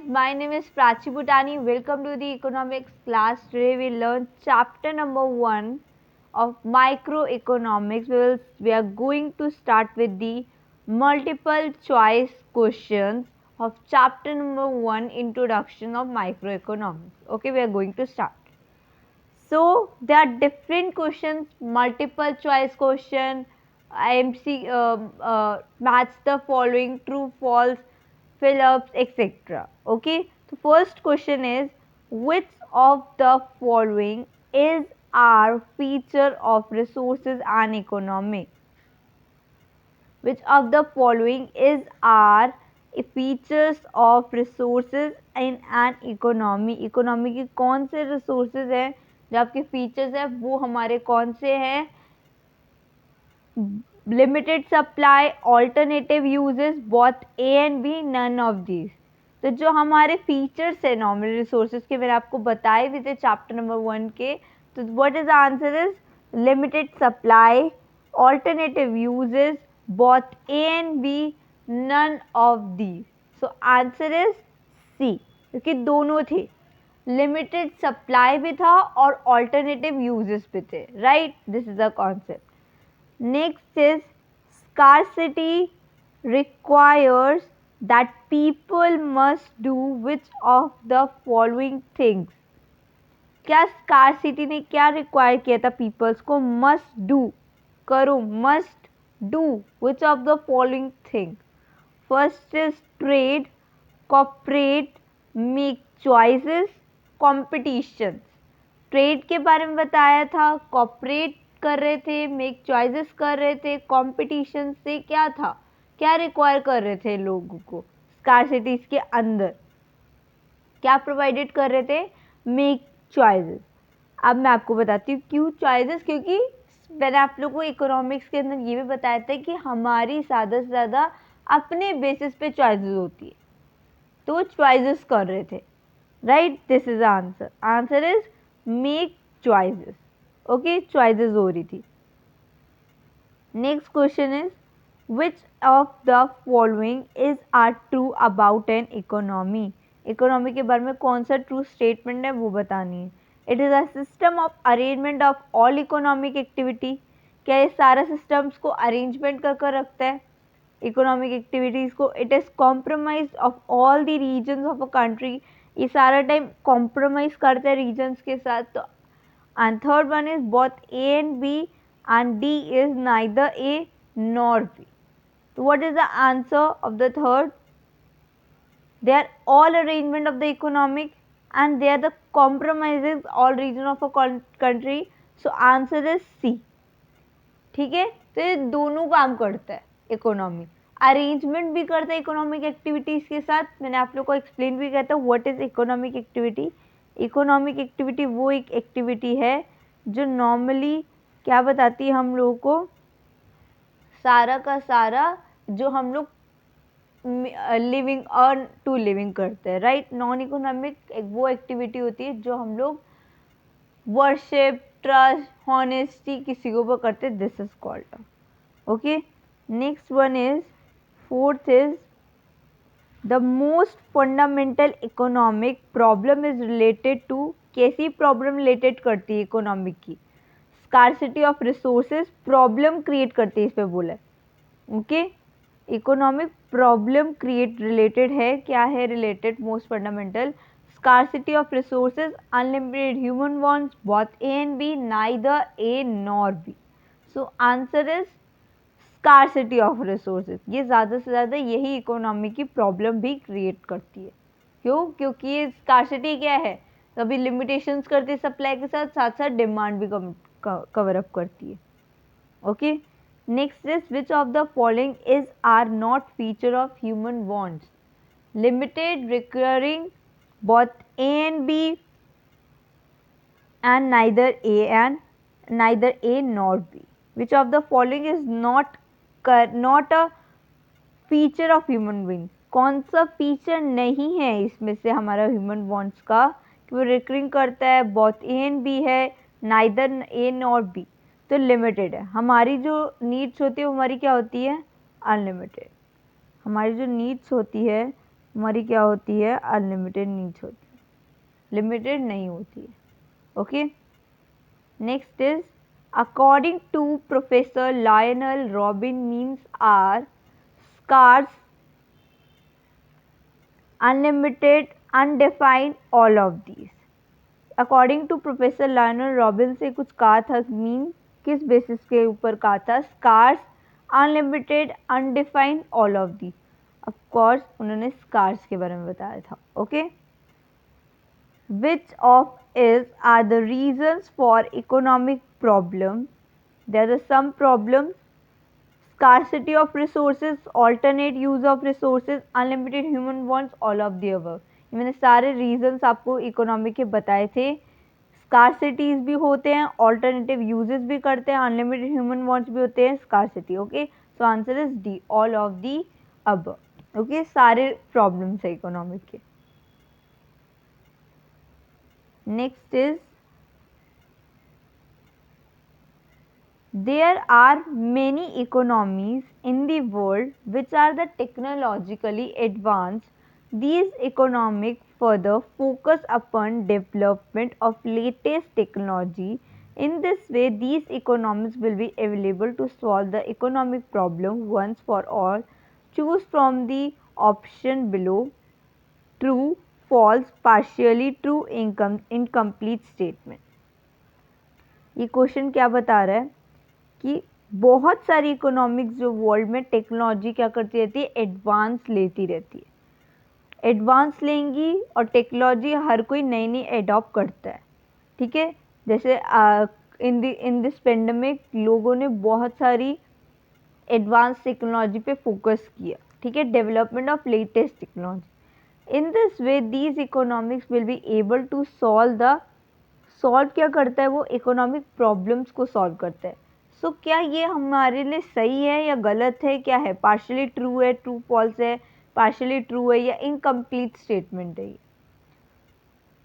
my name is Prachi Bhutani. Welcome to the economics class. Today we learn chapter number 1 of microeconomics. We are going to start with the multiple choice questions of chapter number 1, introduction of microeconomics. Okay, we are going to start. So there are different questions, multiple choice question, IMC, match the following, true, false, fill ups, etc. Okay, so first question is, which of the following is our feature of resources and economy? Which of the following is our features of resources in an economy? Economy की कौन से resources हैं जो आपके features है वो हमारे कौन से हैं? Limited supply, alternative uses, both A and B, none of these. तो जो हमारे फीचर्स है नॉर्मल रिसोर्सेज के मैंने आपको बताए भी थे चैप्टर नंबर 1 के, तो what is the answer is limited supply, alternative uses, both A and B, none of these. So answer is C, क्योंकि दोनों थे, लिमिटेड सप्लाई भी था और ऑल्टरनेटिव यूजेस भी थे, right? This is the concept. Next is scarcity requires that people must do which of the following things. क्या scarcity ने क्या require किया था peoples को? Must do, करो, must do which of the following things. First is trade, cooperate, make choices, competitions. Trade के बारे में बताया था, कॉपरेट कर रहे थे, मेक चॉइसेस कर रहे थे, कंपटीशन से क्या था, क्या रिक्वायर कर रहे थे लोगों को स्कार्सिटीज के अंदर, क्या प्रोवाइडेड कर रहे थे? Make choices. अब मैं आपको बताती हूँ क्यों चॉइसेस, क्योंकि मैंने आप लोगों को इकोनॉमिक्स के अंदर ये भी बताया था कि हमारी ज़्यादा से ज़्यादा अपने बेसिस पे चॉइसेस होती है, तो वो चॉइसेस कर रहे थे, right? This is answer. Answer is make choices. Okay, choices हो रही थी. Next question is which of the following is are true about an economy? Economy के बारे में कौन सा ट्रू स्टेटमेंट है वो बतानी है. It is a system of arrangement of all economic activity. क्या ये सारा सिस्टम्स को अरेंजमेंट कर कर रखता है इकोनॉमिक एक्टिविटीज़ को? It is compromise of all the reasons of a country. ये सारा टाइम कॉम्प्रोमाइज करते हैं रीजन्स के साथ. तो and third one is both A and B and D is neither A nor B. तो what is the answer of the third? They are all arrangement of the economic and they are the compromises all reason of a country. So answer is C. ठीक है, तो ये दोनों काम करता है economy, arrangement भी करता है इकोनॉमिक एक्टिविटीज़ के साथ. मैंने आप लोग को एक्सप्लेन भी किया था what is economic activity. Economic activity वो एक एक्टिविटी है जो नॉर्मली क्या बताती है हम लोगों को, सारा का सारा जो हम लोग लिविंग अर्न टू लिविंग करते हैं, राइट? नॉन इकोनॉमिक वो एक्टिविटी होती है जो हम लोग वर्शिप, ट्रस्ट, हॉनेस्टी किसी के ऊपर करते. This is called. Okay, next one is fourth is the most fundamental economic problem is related to. कैसी प्रॉब्लम रिलेटेड करती है इकोनॉमिक की? Scarcity of resources problem create करती है, इस पे बोला है. Okay, economic problem create related है, क्या है related? Most fundamental scarcity of resources, unlimited human wants, both A and B, neither A nor B. So answer is scarcity of resources. ये ज़्यादा से ज़्यादा यही इकोनॉमी की प्रॉब्लम भी क्रिएट करती है. क्यों? क्योंकि ये स्कार्सिटी क्या है, कभी लिमिटेशंस करती है सप्लाई के साथ साथ साथ डिमांड भी कवर अप करती है. Okay, next is which of the following is are not feature of human wants? Limited, recurring, both A and B and neither A nor B. Which of the following is not a feature of human being? कौन सा feature नहीं है इसमें से हमारा human wants का कि वो रिकरिंग करता है, both A and B है, neither A nor B. तो लिमिटेड है. हमारी जो नीड्स होती है वो हमारी क्या होती है? अनलिमिटेड. हमारी जो नीड्स होती है हमारी क्या होती है, अनलिमिटेड नीड्स होती है, लिमिटेड नहीं होती है। Okay, next is according to professor Lionel Robin means are scarce, unlimited, undefined, all of these. According to professor Lionel Robin से कुछ कहा था, मीन किस बेसिस के ऊपर कहा था, scarce, unlimited, undefined, all of the. Of course उन्होंने स्कार्स के बारे में बताया था। Okay, which of is are the reasons for economic problem, there are some problems, scarcity of resources, alternate use of resources, unlimited human wants, all of the above। ये मैंने सारे reasons आपको इकोनॉमी के बताए थे। स्कारसिटीज भी होते हैं, ऑल्टरनेटिव यूजेस भी करते हैं, अनलिमिटेड ह्यूमन वांट्स भी होते हैं, scarcity. Okay, so answer is D, all of the above. Okay, सारे प्रॉब्लम्स है इकोनॉमिक के। Next is there are many economies in the world which are the technologically advanced. These economic further focus upon development of latest technology. In this way, these economies will be available to solve the economic problem once for all. Choose from the option below: true, false, partially true, incomplete statement। ये question क्या बता रहा है कि बहुत सारी economics जो world में टेक्नोलॉजी क्या करती रहती है, एडवांस लेती रहती है, एडवांस लेंगी, और टेक्नोलॉजी हर कोई नई नई एडॉप्ट करता है। ठीक है, जैसे इन दिस पेंडेमिक लोगों ने बहुत सारी एडवांस टेक्नोलॉजी पे फोकस किया। ठीक है, development of latest technology. In this way these economics will be able to solve क्या करता है, वो इकोनॉमिक प्रॉब्लम्स को सॉल्व करता है। सो क्या ये हमारे लिए सही है या गलत है, क्या है, पार्शली ट्रू है, ट्रू फॉल्स है, पार्शली ट्रू है, या इनकम्प्लीट स्टेटमेंट है ये।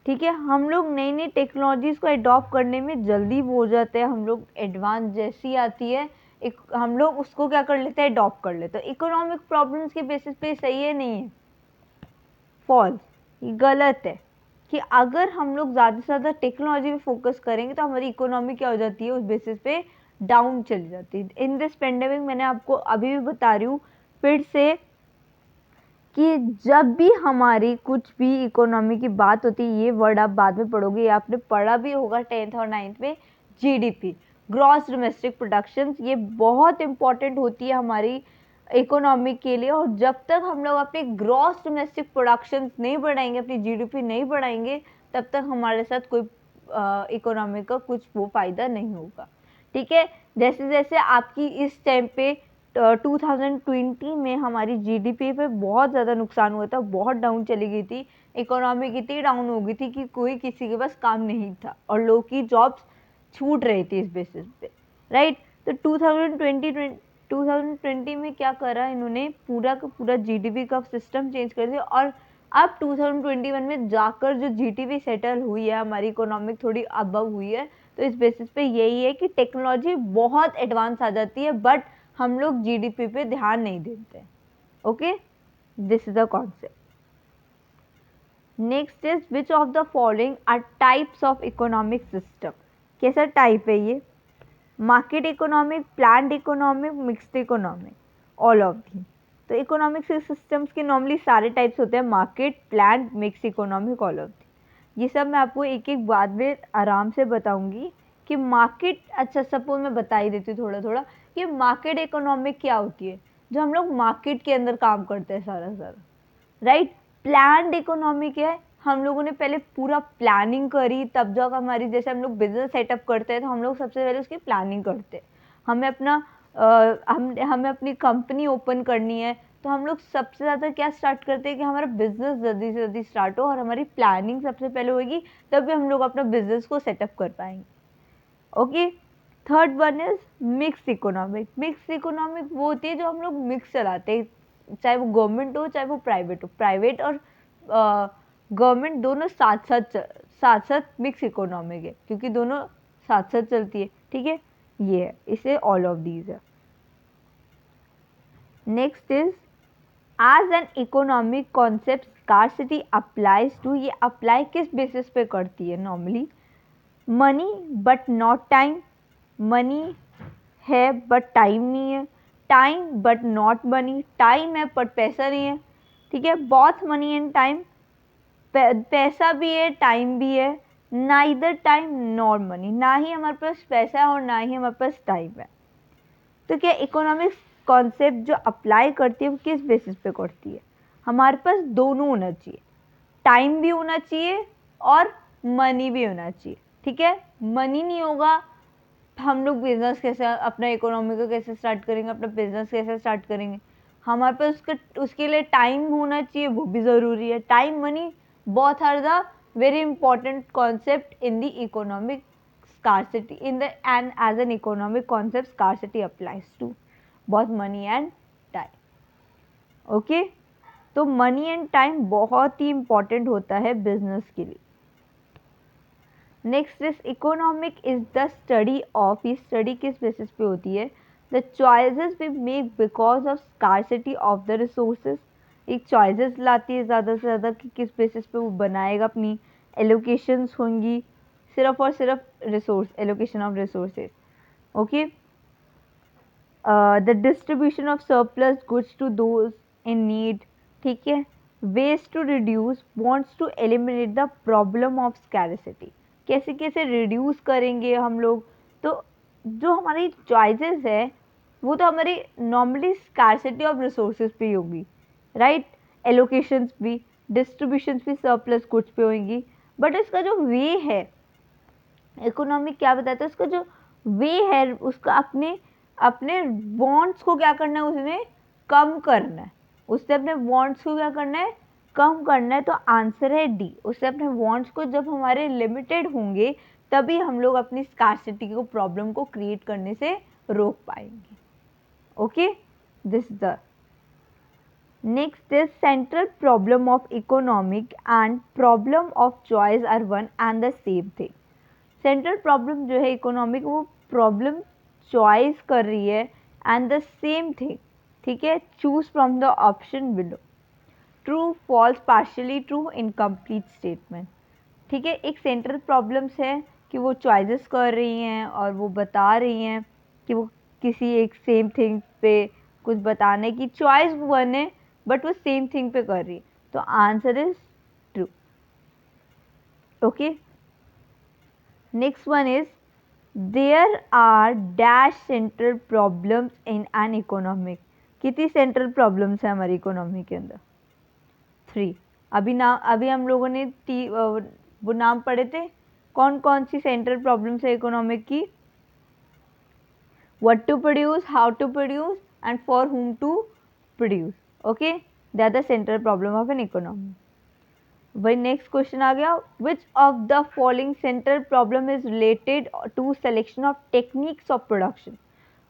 ठीक है, हम लोग नई नई टेक्नोलॉजीज को अडॉप्ट करने में जल्दी हो जाते हैं, हम लोग एडवांस जैसी आती है हम लोग उसको क्या कर लेते हैं, अडॉप्ट कर लेते हैं। इकोनॉमिक प्रॉब्लम्स के बेसिस पे सही है, नहीं है, फॉल्स, ये गलत है। कि अगर हम लोग ज़्यादा से ज़्यादा टेक्नोलॉजी पे फोकस करेंगे तो हमारी इकोनॉमी क्या हो जाती है, उस बेसिस पे डाउन चली जाती है। इन दिस पेंडेमिक मैंने आपको अभी भी बता रही हूँ फिर से कि जब भी हमारी कुछ भी इकोनॉमी की बात होती है, ये वर्ड आप बाद में पढ़ोगे, आपने पढ़ा भी होगा 10th और 9th में, जीडीपी, ग्रॉस डोमेस्टिक प्रोडक्शन, ये बहुत इंपॉर्टेंट होती है हमारी इकोनॉमी के लिए। और जब तक हम लोग अपने ग्रॉस डोमेस्टिक प्रोडक्शन नहीं बढ़ाएंगे, अपनी जीडीपी नहीं बढ़ाएंगे, तब तक हमारे साथ कोई इकोनॉमी का कुछ वो फायदा नहीं होगा। ठीक है, जैसे जैसे आपकी इस टाइम पे 2020 में हमारी जीडीपी पे बहुत ज़्यादा नुकसान हुआ था, बहुत डाउन चली गई थी इकोनॉमी, इतनी डाउन हो गई थी कि कोई किसी के पास काम नहीं था और लोग की जॉब्स छूट रही थी इस बेसिस पे, राइट। तो 2020 में क्या करा इन्होंने, पूरा का पूरा जीडीपी का सिस्टम चेंज कर दिया, और अब 2021 में जाकर जो जीडीपी सेटल हुई है, हमारी इकोनॉमिक थोड़ी अबव हुई है। तो इस बेसिस पे यही है कि टेक्नोलॉजी बहुत एडवांस आ जाती है, बट हम लोग जीडीपी पे ध्यान नहीं देते। Okay, this is the concept. Next is which of the following are types of economic system. कैसा टाइप है ये, market economic, planned economic, mixed economic, all of the. तो इकोनॉमिक सिस्टम्स के नॉर्मली सारे टाइप्स होते हैं, market, planned, mixed economic, all of the. ये सब मैं आपको एक एक बाद में आराम से बताऊंगी कि मार्केट, अच्छा सपोज मैं बता ही देती हूँ थोड़ा थोड़ा कि मार्केट इकोनॉमिक क्या होती है, जो हम लोग मार्केट के अंदर काम करते हैं सारा सारा, राइट। प्लान्ड इकोनॉमी क्या है, हम लोगों ने पहले पूरा प्लानिंग करी, तब जाकर हमारी, जैसे हम लोग बिजनेस सेटअप करते हैं तो हम लोग सबसे पहले उसकी प्लानिंग करते हैं। हमें अपना हमें अपनी कंपनी ओपन करनी है, तो हम लोग सबसे ज़्यादा क्या स्टार्ट करते हैं कि हमारा बिजनेस जल्दी से जल्दी स्टार्ट हो, और हमारी प्लानिंग सबसे पहले होगी, तभी हम लोग अपना बिजनेस को सेटअप कर पाएंगे। Okay, third one is mix economic. Mix economic वो होती है जो हम लोग मिक्स चलाते हैं, चाहे वो गवर्नमेंट हो चाहे वो प्राइवेट हो, प्राइवेट और गवर्नमेंट दोनों साथ साथ मिक्स इकोनॉमिक है, क्योंकि दोनों साथ साथ चलती है। ठीक है, ये है, इसे ऑल ऑफ दीज है। Next is as an economic concept scarcity applies to, ये अप्लाई किस बेसिस पे करती है normally? Money but not time, money है बट टाइम नहीं है, time but not money, time है बट पैसा नहीं है, ठीक है, बोथ मनी एंड टाइम, पैसा भी है टाइम भी है, नाइदर टाइम नॉर मनी, ना ही हमारे पास पैसा है और ना ही हमारे पास टाइम है। तो क्या इकोनॉमिक्स कॉन्सेप्ट जो अप्लाई करती है वो किस बेसिस पे करती है? हमारे पास दोनों होना चाहिए, टाइम भी होना चाहिए और मनी भी होना चाहिए, ठीक है। मनी नहीं होगा हम लोग बिजनेस कैसे, अपना इकोनॉमी को कैसे स्टार्ट करेंगे, अपना बिजनेस कैसे स्टार्ट करेंगे? हमारे पास उसके लिए टाइम होना चाहिए, वो भी ज़रूरी है। Time, money, both are the very important concept in the economic scarcity, in the and as an economic concept scarcity applies to both money and time. Okay, तो मनी एंड टाइम बहुत ही important होता है business के लिए। Next is economic is the study of, ये study किस basis पे होती है? The choices we make because of scarcity of the resources, एक चॉइसेस लाती है ज़्यादा से ज़्यादा कि किस बेसिस पे वो बनाएगा, अपनी एलोकेशंस होंगी सिर्फ और सिर्फ resource, allocation of resources. Okay, the distribution of surplus goods to those in need, ठीक है, ways to reduce, wants to eliminate the problem of scarcity, कैसे कैसे रिड्यूस करेंगे हम लोग? तो जो हमारी चॉइसेस है वो तो हमारी नॉर्मली स्कैरसिटी ऑफ रिसोर्सेज पे होगी, राइट, एलोकेशंस भी, डिस्ट्रीब्यूशंस भी सरप्लस गुड्स पे होंगी, बट इसका जो वे है, इकोनॉमिक क्या बताता है, उसका जो वे है उसका अपने अपने वांट्स को क्या करना है, उसने कम करना है, उससे अपने वांट्स को क्या करना है, कम करना है। तो आंसर है डी, उससे अपने वांट्स को जब हमारे लिमिटेड होंगे तभी हम लोग अपनी स्कार्सिटी को, प्रॉब्लम को क्रिएट करने से रोक पाएंगे। Okay, this the next is central problem of economic and problem of choice are one and the same thing. Central problem जो है इकोनॉमिक, वो प्रॉब्लम चॉइस कर रही है एंड द सेम थिंग, ठीक है, choose from the option below, true, false, partially true, incomplete statement, ठीक है। एक सेंट्रल प्रॉब्लम्स है कि वो चॉइसेस कर रही हैं और वो बता रही हैं कि वो किसी एक सेम थिंग पे कुछ बताने की, चॉइस वन है बट वो सेम थिंग पे कर रही है, तो answer is true. Okay, next one is there are dash central problems in an economic, कितनी सेंट्रल प्रॉब्लम्स है हमारी इकोनॉमी के अंदर? 3। अभी हम लोगों ने वो नाम पढ़े थे, कौन कौन सी सेंट्रल प्रॉब्लम्स है इकोनॉमिक की? What to produce, how to produce and for whom to produce. Okay, that are the central problem of an economy. वही नेक्स्ट क्वेश्चन आ गया, which of the following central problem is related to selection of techniques of production.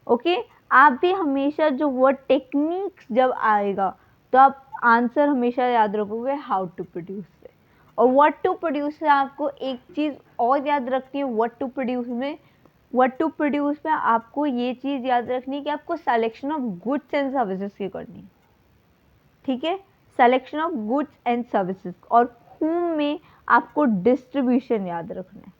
Okay, आप भी हमेशा जो word techniques जब आएगा तो आप आंसर हमेशा याद रखोगे हाउ टू प्रोड्यूस से, और व्हाट टू प्रोड्यूस से आपको एक चीज़ और याद रखनी है, व्हाट टू प्रोड्यूस में, व्हाट टू प्रोड्यूस में आपको ये चीज़ याद रखनी है कि आपको selection of goods and services की करनी है, ठीक है, selection of goods and services, और हुम में आपको डिस्ट्रीब्यूशन याद रखना है,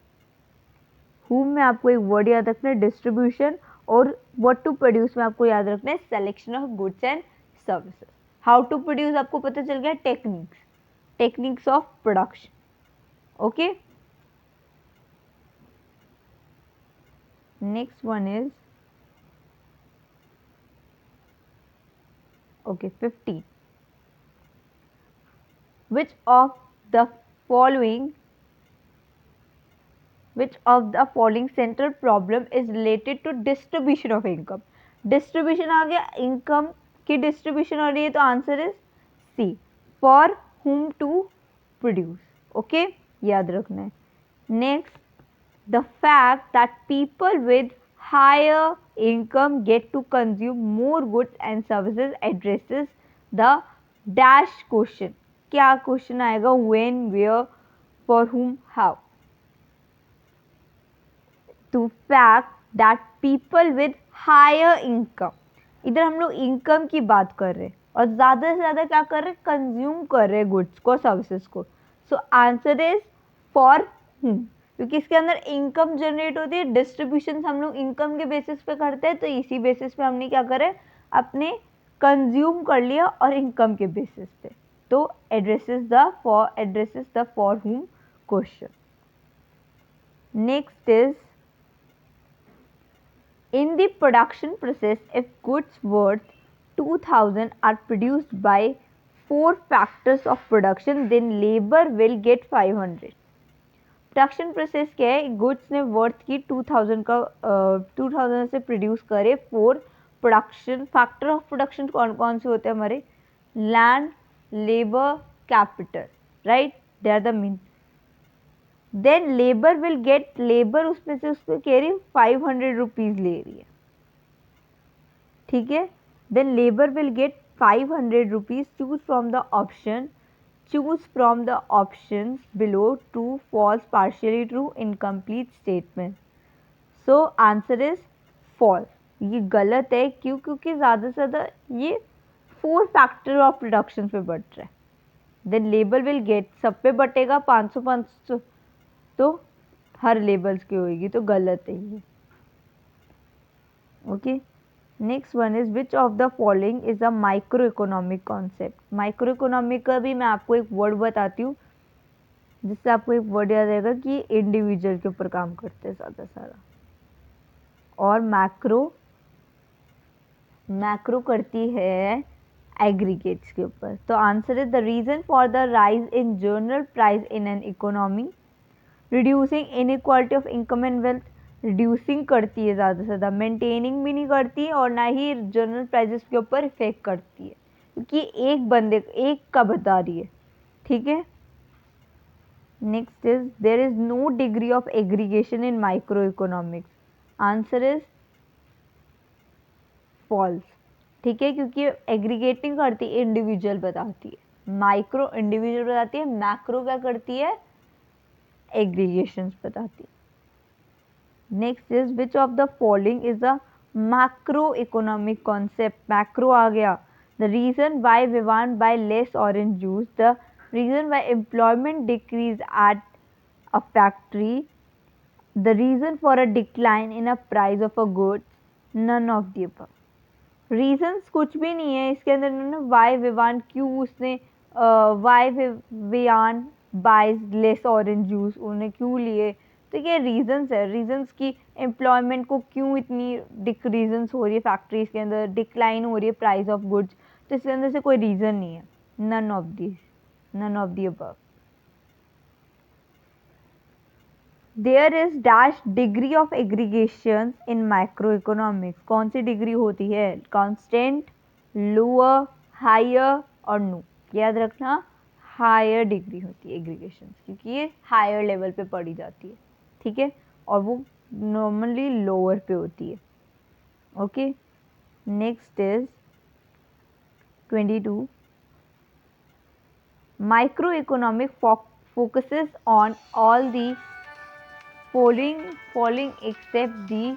हुम में आपको एक वर्ड याद रखना है डिस्ट्रीब्यूशन, और व्हाट टू प्रोड्यूस में आपको याद रखना है selection of goods and services. How to produce आपको पता चल गया, techniques, techniques of production. Okay, next one is okay 15, which of the following central problem is related to distribution of income? Distribution आ गया, इनकम की distribution हो रही है, तो answer is C, for whom to produce. Okay, याद रखना है। Next, the fact that people with higher income get to consume more goods and services addresses the dash question. क्या क्वेश्चन आएगा? When, where, for whom, how. To fact that people with higher income, इधर हम लोग income की बात कर रहे हैं, और ज़्यादा से ज़्यादा क्या कर रहे, कंज्यूम कर रहे गुड्स को, सर्विसेज को। सो आंसर इज फॉर हूम, क्योंकि इसके अंदर इनकम जनरेट होती है, डिस्ट्रीब्यूशन हम लोग इनकम के बेसिस पे करते हैं, तो इसी बेसिस पे हमने क्या करे, अपने कंज्यूम कर लिया और इनकम के बेसिस पे। तो addresses the for whom question. Next is in the production process, if goods worth 2000 are produced by 4 factors of production, then labor will get 500। Production process क्या है, गुड्स ने वर्थ की 2000 का 2000 से प्रोड्यूस करे 4 प्रोडक्शन फैक्टर ऑफ प्रोडक्शन कौन कौन से होते हैं हमारे, land, labour, capital, right, they are the mean. Then labour will get, labour उसमें से उसको कह रही 500 रुपीज ले रही है, ठीक है। Then labour will get 500 rupees, choose from the option, choose from the options below true, false, partially true, incomplete statement। so answer is false। ये गलत है, क्यों, क्योंकि ज़्यादा से ज़्यादा ये 4 फैक्टर ऑफ प्रोडक्शन पे बट रहा है। देन लेबर विल गेट, सब पे बटेगा 500 तो हर लेबल्स की होगी, तो गलत है ये। Okay, next one is which of the following is a micro economic concept. Micro economic का भी मैं आपको एक वर्ड बताती हूँ, जिससे आपको एक वर्ड याद आएगा कि इंडिविजुअल के ऊपर काम करते हैं ज़्यादा सारा, और मैक्रो करती है एग्रीगेट्स के ऊपर। तो answer is the reason for the rise in general price in an economy, reducing inequality of income and wealth. Reducing करती है ज़्यादा से ज़्यादा, मेंटेनिंग भी नहीं करती और ना ही जनरल प्राइजेस के ऊपर इफेक्ट करती है, क्योंकि एक का बता रही है, ठीक है। Next is there is no degree of aggregation in micro economics. Answer is false, ठीक है, क्योंकि एग्रीगेटिंग करती है, इंडिविजुअल बताती है, माइक्रो इंडिविजुअल बताती है, मैक्रो क्या करती है, एग्रीगेशंस बताती है। Next is which of the following is a macro economic concept. Macro आ गया, the reason why we want buy less orange juice, the reason why employment decrease at a factory, the reason for a decline in a price of a goods, none of the above. Reasons कुछ भी नहीं है इसके अंदर, उन्होंने Y Vivaan, क्यों उसने why Vivaan buys less orange juice, उन्हें क्यों लिए, तो ये रीजंस है। रीजंस की एम्प्लॉयमेंट को क्यों इतनी डिक्रीजेंस हो रही है फैक्ट्रीज के अंदर, डिक्लाइन हो रही है प्राइस ऑफ गुड्स, तो इसके अंदर से कोई रीज़न नहीं है, none of the above. There is dash degree of aggregation in micro economics. कौन सी डिग्री होती है, कांस्टेंट, लोअर, हायर और नो। याद रखना, हायर डिग्री होती है एग्रीगेशन, क्योंकि ये हायर लेवल पे पढ़ी जाती है, ठीक है, और वो नॉर्मली लोअर पे होती है। Okay, next is 22, micro economic focuses on all the following except the